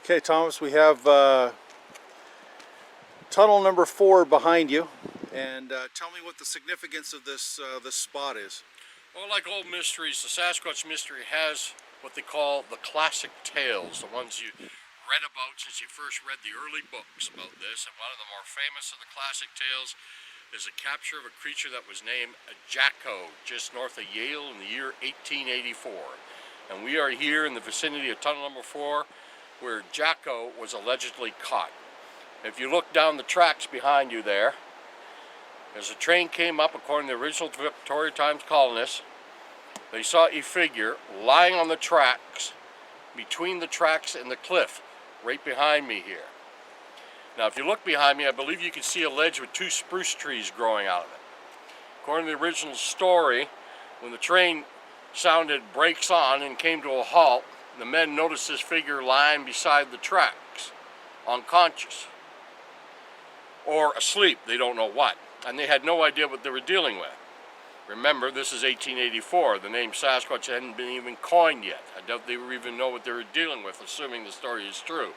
Okay, Thomas, we have tunnel number 4 behind you, and tell me what the significance of this spot is. Well, like all mysteries, the Sasquatch mystery has what they call the classic tales, the ones you read about since you first read the early books about this. And one of the more famous of the classic tales is a capture of a creature that was named Jacko, just north of Yale in the year 1884. And we are here in the vicinity of tunnel number 4, where Jacko was allegedly caught. If you look down the tracks behind you there, as a train came up, according to the original Victoria Colonist, they saw a figure lying on the tracks, between the tracks and the cliff, right behind me here. Now, if you look behind me, I believe you can see a ledge with 2 spruce trees growing out of it. According to the original story, when the train sounded brakes on and came to a halt, the men noticed this figure lying beside the tracks, unconscious, or asleep, they don't know what, and they had no idea what they were dealing with. Remember, this is 1884. The name Sasquatch hadn't been even coined yet. I doubt they would even know what they were dealing with, assuming the story is true.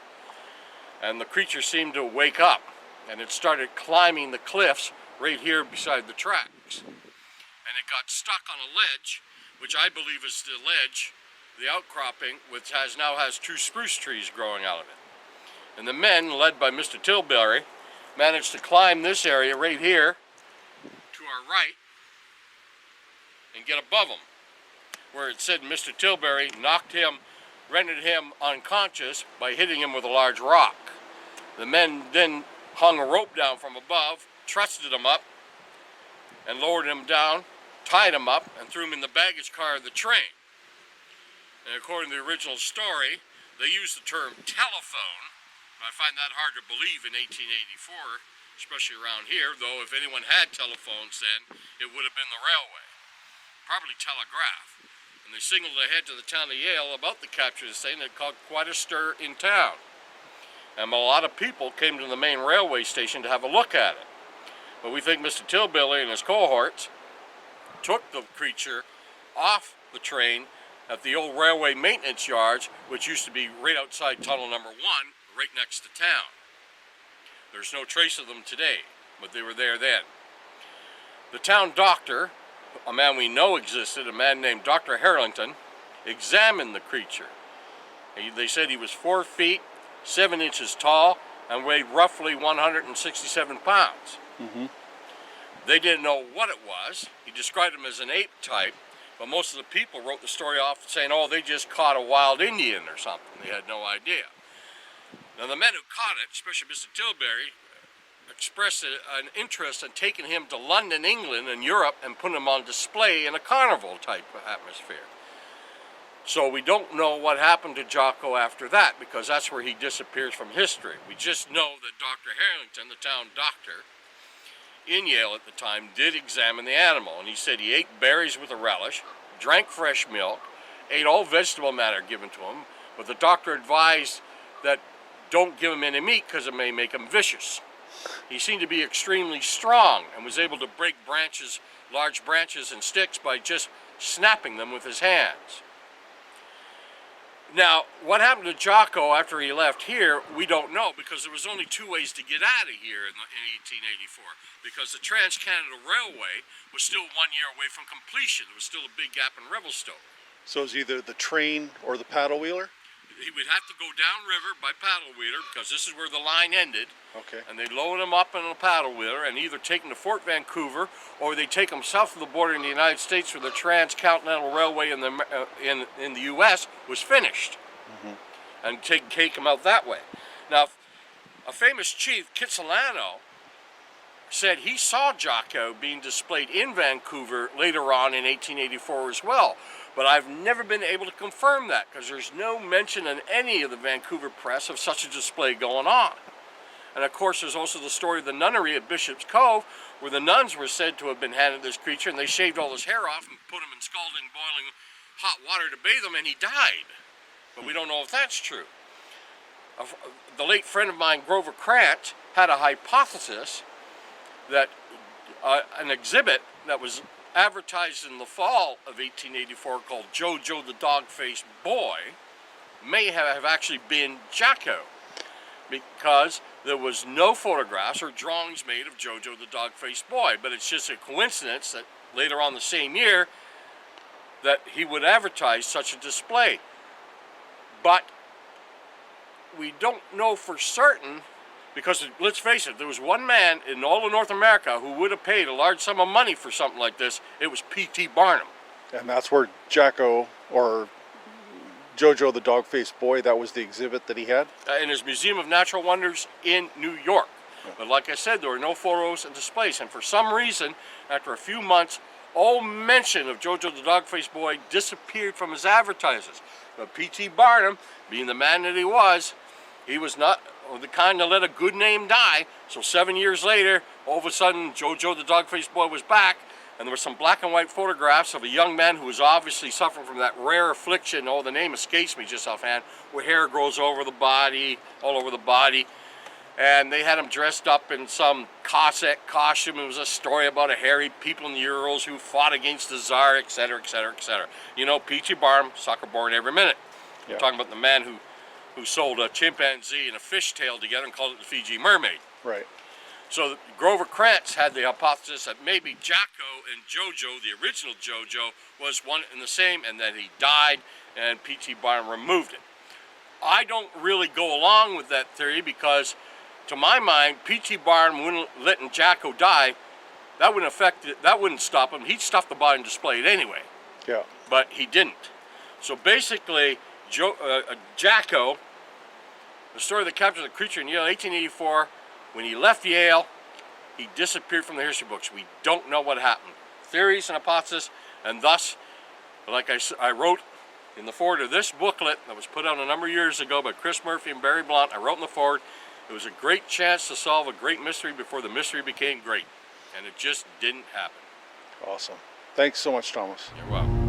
And the creature seemed to wake up, and it started climbing the cliffs right here beside the tracks. And it got stuck on a ledge, which I believe is the ledge, the outcropping, which now has 2 spruce trees growing out of it. And the men, led by Mr. Tilbury, managed to climb this area right here to our right and get above him, where it said Mr. Tilbury rendered him unconscious by hitting him with a large rock. The men then hung a rope down from above, trusted him up, and lowered him down, tied him up, and threw him in the baggage car of the train. And according to the original story, they used the term telephone. I find that hard to believe in 1884, especially around here, though if anyone had telephones then, it would have been the railway. Probably telegraph. And they signaled ahead to the town of Yale about the capture of this thing that caused quite a stir in town. And a lot of people came to the main railway station to have a look at it. But we think Mr. Tilbury and his cohorts took the creature off the train at the old railway maintenance yards, which used to be right outside tunnel number 1, right next to town. There's no trace of them today, but they were there then. The town doctor, a man we know existed, a man named Dr. Harrington, examined the creature. They said he was 4 feet, 7 inches tall, and weighed roughly 167 pounds. Mm-hmm. They didn't know what it was. He described him as an ape type, but most of the people wrote the story off saying, oh, they just caught a wild Indian or something. They had no idea. Now, the men who caught it, especially Mr. Tilbury, expressed an interest in taking him to London, England, and Europe and putting him on display in a carnival type of atmosphere. So we don't know what happened to Jacko after that, because that's where he disappears from history. We just know that Dr. Harrington, the town doctor in Yale at the time, did examine the animal, and he said he ate berries with a relish, drank fresh milk, ate all vegetable matter given to him, but the doctor advised that don't give him any meat because it may make him vicious. He seemed to be extremely strong and was able to break branches, large branches and sticks by just snapping them with his hands. Now, what happened to Jacko after he left here, we don't know, because there was only 2 ways to get out of here in 1884, because the Trans-Canada Railway was still 1 year away from completion. There was still a big gap in Revelstoke. So it's either the train or the paddle wheeler? He would have to go downriver by paddle wheeler, because this is where the line ended. Okay. And they'd load him up in a paddle wheeler and either take him to Fort Vancouver, or they'd take him south of the border in the United States, where the Trans-Continental Railway in the U.S. was finished, and take him out that way. Now, a famous chief, Kitsilano, said he saw Jacko being displayed in Vancouver later on in 1884 as well. But I've never been able to confirm that, because there's no mention in any of the Vancouver press of such a display going on. And of course, there's also the story of the nunnery at Bishop's Cove, where the nuns were said to have been handed this creature, and they shaved all his hair off and put him in scalding, boiling hot water to bathe him, and he died. But we don't know if that's true. The late friend of mine, Grover Krantz, had a hypothesis that an exhibit that was advertised in the fall of 1884 called Jojo the Dog-Faced Boy may have actually been Jacko, because there was no photographs or drawings made of Jojo the dog-faced boy. But it's just a coincidence that later on the same year that he would advertise such a display. But we don't know for certain, because let's face it, there was one man in all of North America who would have paid a large sum of money for something like this. It was P.T. Barnum. And that's where Jacko, or Jojo the dog-faced boy, that was the exhibit that he had? In his Museum of Natural Wonders in New York. Yeah. But like I said, there were no photos and displays. And for some reason, after a few months, all mention of Jojo the dog-faced boy disappeared from his advertisements. But P.T. Barnum, being the man that he was not the kind to let a good name die. So 7 years later, all of a sudden, Jojo the dog-faced boy was back, and there were some black and white photographs of a young man who was obviously suffering from that rare affliction, the name escapes me just offhand, where hair grows over the body, all over the body. And they had him dressed up in some Cossack costume. It was a story about a hairy people in the Urals who fought against the Tsar, etc., etc., etc. You know, P.T. Barnum, sucker born every minute. Yeah. We're talking about the man who sold a chimpanzee and a fishtail together and called it the Fiji Mermaid. Right. So Grover Krantz had the hypothesis that maybe Jacko and Jojo, the original Jojo, was one and the same, and that he died and P.T. Barnum removed it. I don't really go along with that theory because, to my mind, P.T. Barnum wouldn't letting Jacko die. That wouldn't affect it. That wouldn't stop him. He'd stuff the body and display it anyway. Yeah. But he didn't. So basically, Jacko, the story that captured the creature in Yale, 1884. When he left Yale, he disappeared from the history books. We don't know what happened. Theories and hypotheses, and thus, like I wrote in the foreword of this booklet that was put out a number of years ago by Chris Murphy and Barry Blount, I wrote in the foreword, it was a great chance to solve a great mystery before the mystery became great. And it just didn't happen. Awesome. Thanks so much, Thomas. You're welcome.